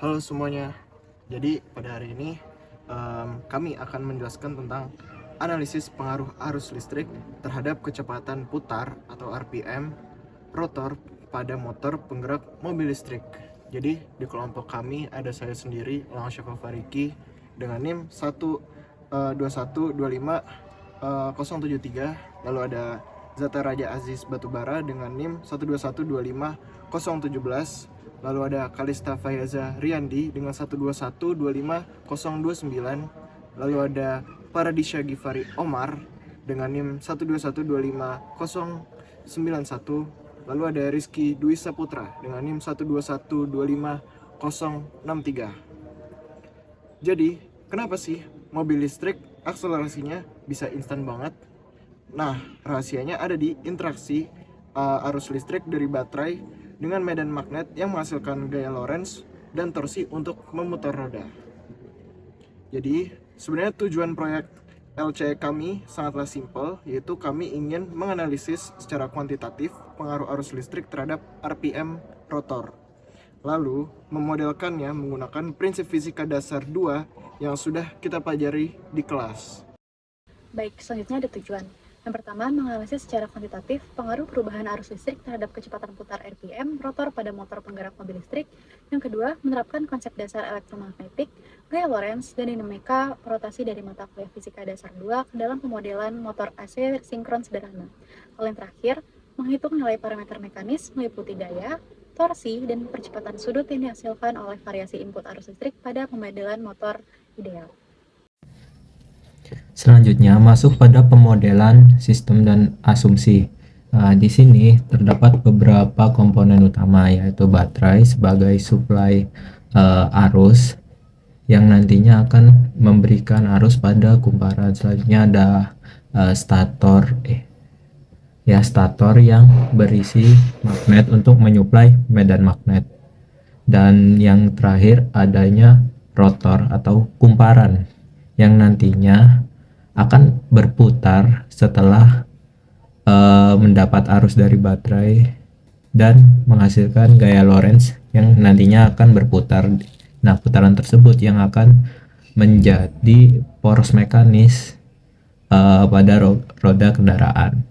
Halo semuanya. Jadi pada hari ini kami akan menjelaskan tentang analisis pengaruh arus listrik terhadap kecepatan putar atau RPM rotor pada motor penggerak mobil listrik. Jadi di kelompok kami ada saya sendiri, Lang Syafa Fariki, dengan NIM 12125 lalu ada Zata Raja Aziz Batubara dengan NIM 12125 lalu ada Kalista Fayaza Riyandi dengan 12125 lalu ada Paradisha Gifari Omar dengan NIM 12125 lalu ada Rizky Dwi Saputra dengan NIM 12125 Jadi, kenapa sih mobil listrik akselerasinya bisa instan banget? Nah, rahasianya ada di interaksi arus listrik dari baterai dengan medan magnet yang menghasilkan gaya Lorentz dan torsi untuk memutar roda. Jadi, sebenarnya tujuan proyek LCE kami sangatlah simpel, yaitu kami ingin menganalisis secara kuantitatif pengaruh arus listrik terhadap RPM rotor. Lalu, memodelkannya menggunakan prinsip fisika dasar 2 yang sudah kita pelajari di kelas. Baik, selanjutnya ada tujuan. Yang pertama, menganalisis secara kuantitatif pengaruh perubahan arus listrik terhadap kecepatan putar RPM rotor pada motor penggerak mobil listrik. Yang kedua, menerapkan konsep dasar elektromagnetik, gaya Lorentz, dan dinamika rotasi dari mata kuliah fisika dasar 2 ke dalam pemodelan motor AC sinkron sederhana. Hal yang terakhir, menghitung nilai parameter mekanis meliputi daya, torsi, dan percepatan sudut yang dihasilkan oleh variasi input arus listrik pada pemodelan motor ideal. Selanjutnya masuk pada pemodelan sistem dan asumsi. Di sini terdapat beberapa komponen utama, yaitu baterai sebagai suplai arus yang nantinya akan memberikan arus pada kumparan. Selanjutnya ada stator yang berisi magnet untuk menyuplai medan magnet. Dan yang terakhir adanya rotor atau kumparan yang nantinya akan berputar setelah mendapat arus dari baterai dan menghasilkan gaya Lorentz yang nantinya akan berputar. Nah, putaran tersebut yang akan menjadi poros mekanis pada roda kendaraan.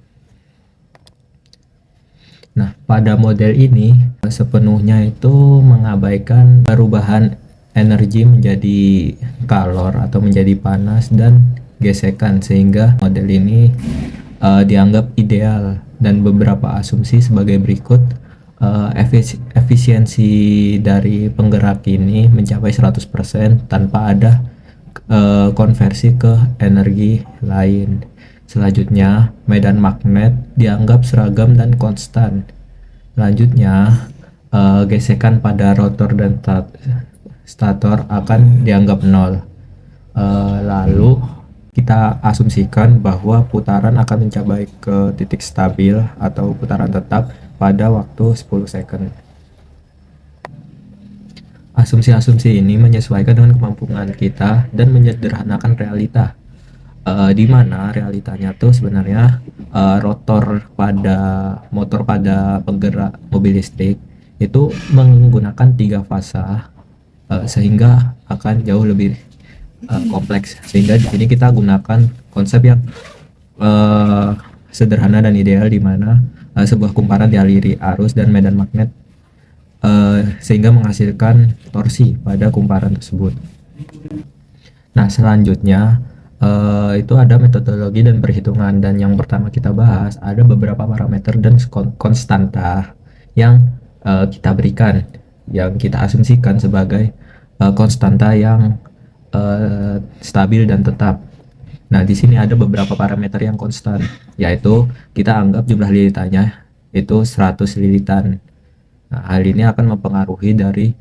Nah, pada model ini sepenuhnya itu mengabaikan perubahan energi menjadi kalor atau menjadi panas dan gesekan, sehingga model ini dianggap ideal, dan beberapa asumsi sebagai berikut. Efisiensi dari penggerak ini mencapai 100% tanpa ada konversi ke energi lain. Selanjutnya, medan magnet dianggap seragam dan konstan. Selanjutnya, gesekan pada rotor dan stator akan dianggap nol. Lalu kita asumsikan bahwa putaran akan mencapai ke titik stabil atau putaran tetap pada waktu 10 second. Asumsi-asumsi ini menyesuaikan dengan kemampuan kita dan menyederhanakan realita, di mana realitanya tuh sebenarnya rotor pada motor pada penggerak mobil listrik itu menggunakan 3 fasa, sehingga akan jauh lebih kompleks, sehingga di sini kita gunakan konsep yang sederhana dan ideal, di mana sebuah kumparan dialiri arus dan medan magnet sehingga menghasilkan torsi pada kumparan tersebut. Nah, selanjutnya itu ada metodologi dan perhitungan, dan yang pertama kita bahas ada beberapa parameter dan konstanta yang kita berikan, yang kita asumsikan sebagai konstanta yang stabil dan tetap. Nah, di sini ada beberapa parameter yang konstan, yaitu kita anggap jumlah lilitannya itu 100 lilitan. Nah, hal ini akan mempengaruhi dari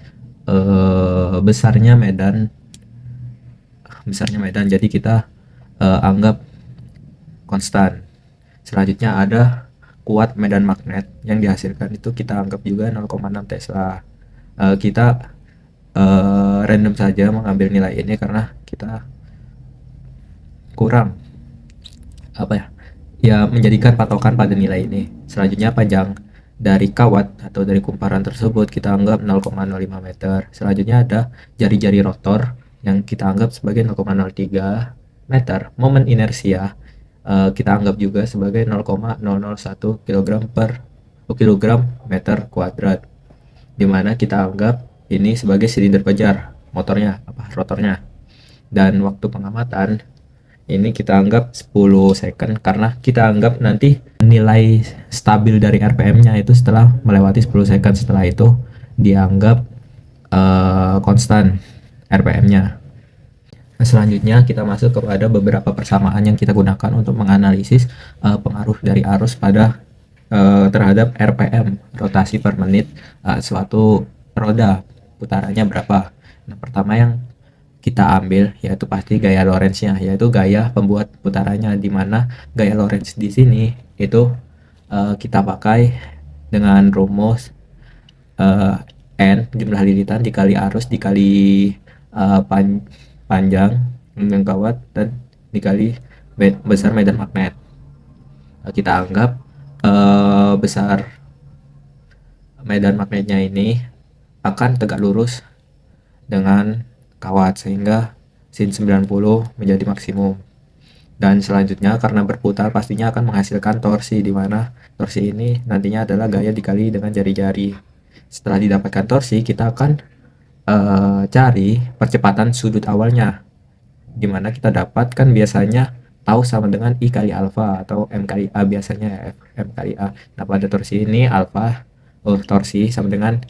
besarnya medan. Jadi kita anggap konstan. Selanjutnya ada kuat medan magnet yang dihasilkan, itu kita anggap juga 0,6 Tesla. Kita random saja mengambil nilai ini karena kita kurang menjadikan patokan pada nilai ini. Selanjutnya panjang dari kawat atau dari kumparan tersebut kita anggap 0,05 meter. Selanjutnya ada jari-jari rotor yang kita anggap sebagai 0,03 meter. Momen inersia kita anggap juga sebagai 0,001 kg per kilogram meter kuadrat, dimana kita anggap ini sebagai silinder pejar rotornya. Dan waktu pengamatan ini kita anggap 10 second, karena kita anggap nanti nilai stabil dari RPM-nya itu setelah melewati 10 second. Setelah itu dianggap konstan RPM-nya. Selanjutnya kita masuk kepada beberapa persamaan yang kita gunakan untuk menganalisis pengaruh dari arus pada terhadap RPM, rotasi per menit suatu roda, putarannya berapa. Nah, pertama yang kita ambil yaitu pasti gaya Lorentz-nya, yaitu gaya pembuat putarannya, di mana gaya Lorentz di sini itu kita pakai dengan rumus N jumlah lilitan dikali arus dikali panjang kawat dan dikali besar medan magnet. Kita anggap besar medan magnetnya ini akan tegak lurus dengan kawat sehingga sin 90 menjadi maksimum. Dan selanjutnya karena berputar pastinya akan menghasilkan torsi, di mana torsi ini nantinya adalah gaya dikali dengan jari-jari. Setelah didapatkan torsi, kita akan cari percepatan sudut awalnya, dimana kita dapatkan biasanya tahu sama dengan I kali alfa atau M kali A, biasanya M kali A. Nah, pada torsi ini torsi sama dengan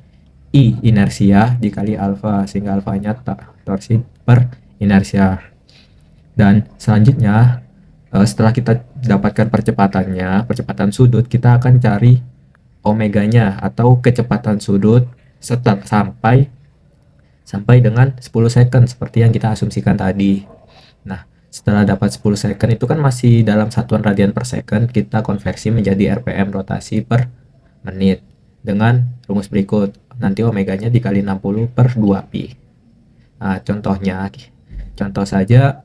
I inersia dikali alfa, sehingga alfanya torsi per inersia. Dan selanjutnya setelah kita dapatkan percepatan sudut, kita akan cari omeganya atau kecepatan sudut sampai dengan 10 second seperti yang kita asumsikan tadi. Nah, setelah dapat 10 second itu kan masih dalam satuan radian per second, kita konversi menjadi RPM, rotasi per menit, dengan rumus berikut. Nanti omeganya dikali 60 per 2 pi. Nah, contoh saja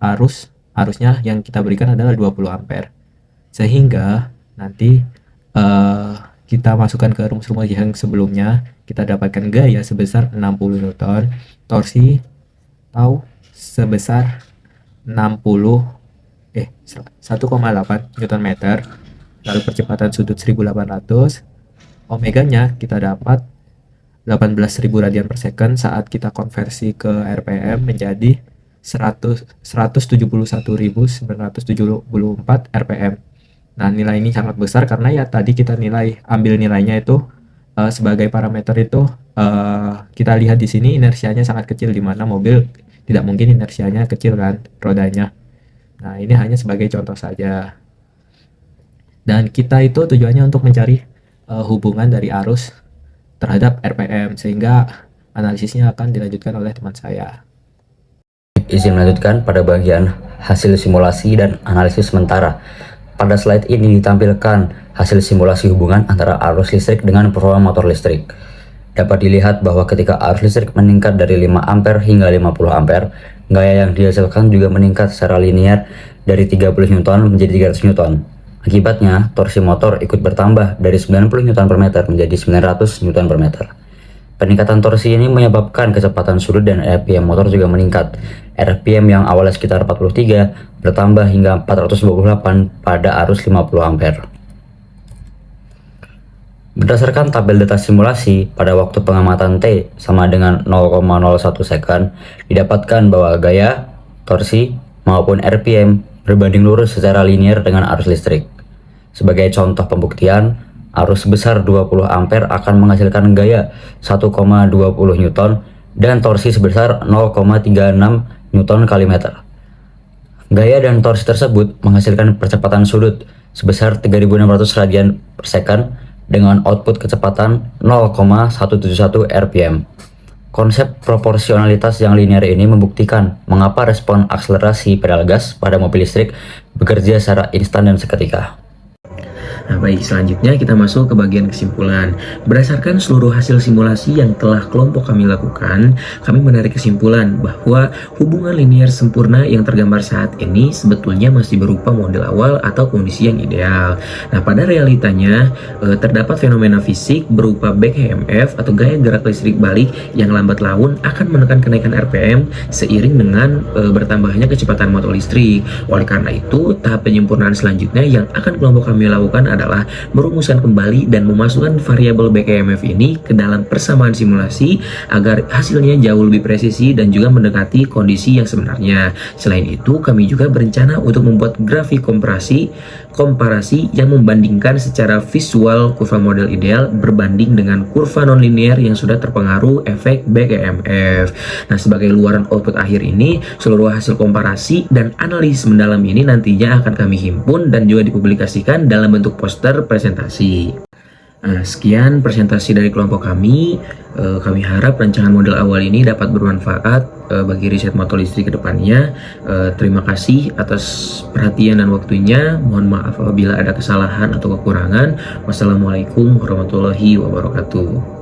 arusnya yang kita berikan adalah 20 ampere. Sehingga nanti kita masukkan ke rumus-rumus yang sebelumnya, kita dapatkan gaya sebesar 60 Newton, torsi tahu sebesar 1,8 Newton meter, lalu percepatan sudut 1800, omeganya kita dapat 18.000 radian per second saat kita konversi ke RPM menjadi 171.974 RPM. Nah, nilai ini sangat besar karena ya tadi kita ambil nilainya itu sebagai parameter itu kita lihat di sini inersianya sangat kecil, di mana mobil tidak mungkin inersianya kecil kan rodanya. Nah, ini hanya sebagai contoh saja. Dan kita itu tujuannya untuk mencari hubungan dari arus terhadap RPM, sehingga analisisnya akan dilanjutkan oleh teman saya. Izin melanjutkan pada bagian hasil simulasi dan analisis sementara. Pada slide ini ditampilkan hasil simulasi hubungan antara arus listrik dengan performa motor listrik. Dapat dilihat bahwa ketika arus listrik meningkat dari 5 ampere hingga 50 ampere, gaya yang dihasilkan juga meningkat secara linear dari 30 Newton menjadi 300 Newton. Akibatnya, torsi motor ikut bertambah dari 90 Newton per meter menjadi 900 Newton per meter. Peningkatan torsi ini menyebabkan kecepatan sudut dan RPM motor juga meningkat. RPM yang awalnya sekitar 43 bertambah hingga 428 pada arus 50 ampere. Berdasarkan tabel data simulasi, pada waktu pengamatan T sama dengan 0,01 second, didapatkan bahwa gaya, torsi, maupun RPM berbanding lurus secara linear dengan arus listrik. Sebagai contoh pembuktian, arus sebesar 20 ampere akan menghasilkan gaya 1,20 Newton dan torsi sebesar 0,36 Newton kali meter. Gaya dan torsi tersebut menghasilkan percepatan sudut sebesar 3600 radian per second dengan output kecepatan 0,171 rpm. Konsep proporsionalitas yang linear ini membuktikan mengapa respon akselerasi pedal gas pada mobil listrik bekerja secara instan dan seketika. Nah, baik, selanjutnya kita masuk ke bagian kesimpulan. Berdasarkan seluruh hasil simulasi yang telah kelompok kami lakukan, kami menarik kesimpulan bahwa hubungan linier sempurna yang tergambar saat ini sebetulnya masih berupa model awal atau kondisi yang ideal. Nah, pada realitanya terdapat fenomena fisik berupa back EMF atau gaya gerak listrik balik yang lambat laun akan menekan kenaikan RPM seiring dengan bertambahnya kecepatan motor listrik. Oleh karena itu, tahap penyempurnaan selanjutnya yang akan kelompok kami lakukan adalah merumuskan kembali dan memasukkan variabel back EMF ini ke dalam persamaan simulasi agar hasilnya jauh lebih presisi dan juga mendekati kondisi yang sebenarnya. Selain itu, kami juga berencana untuk membuat grafik komparasi yang membandingkan secara visual kurva model ideal berbanding dengan kurva nonlinear yang sudah terpengaruh efek back EMF. Nah, sebagai luaran output akhir ini, seluruh hasil komparasi dan analisis mendalam ini nantinya akan kami himpun dan juga dipublikasikan dalam bentuk poster presentasi. Nah, sekian presentasi dari kelompok kami. Kami harap rancangan model awal ini dapat bermanfaat bagi riset motor listrik ke depannya. Terima kasih atas perhatian dan waktunya. Mohon maaf apabila ada kesalahan atau kekurangan. Wassalamualaikum warahmatullahi wabarakatuh.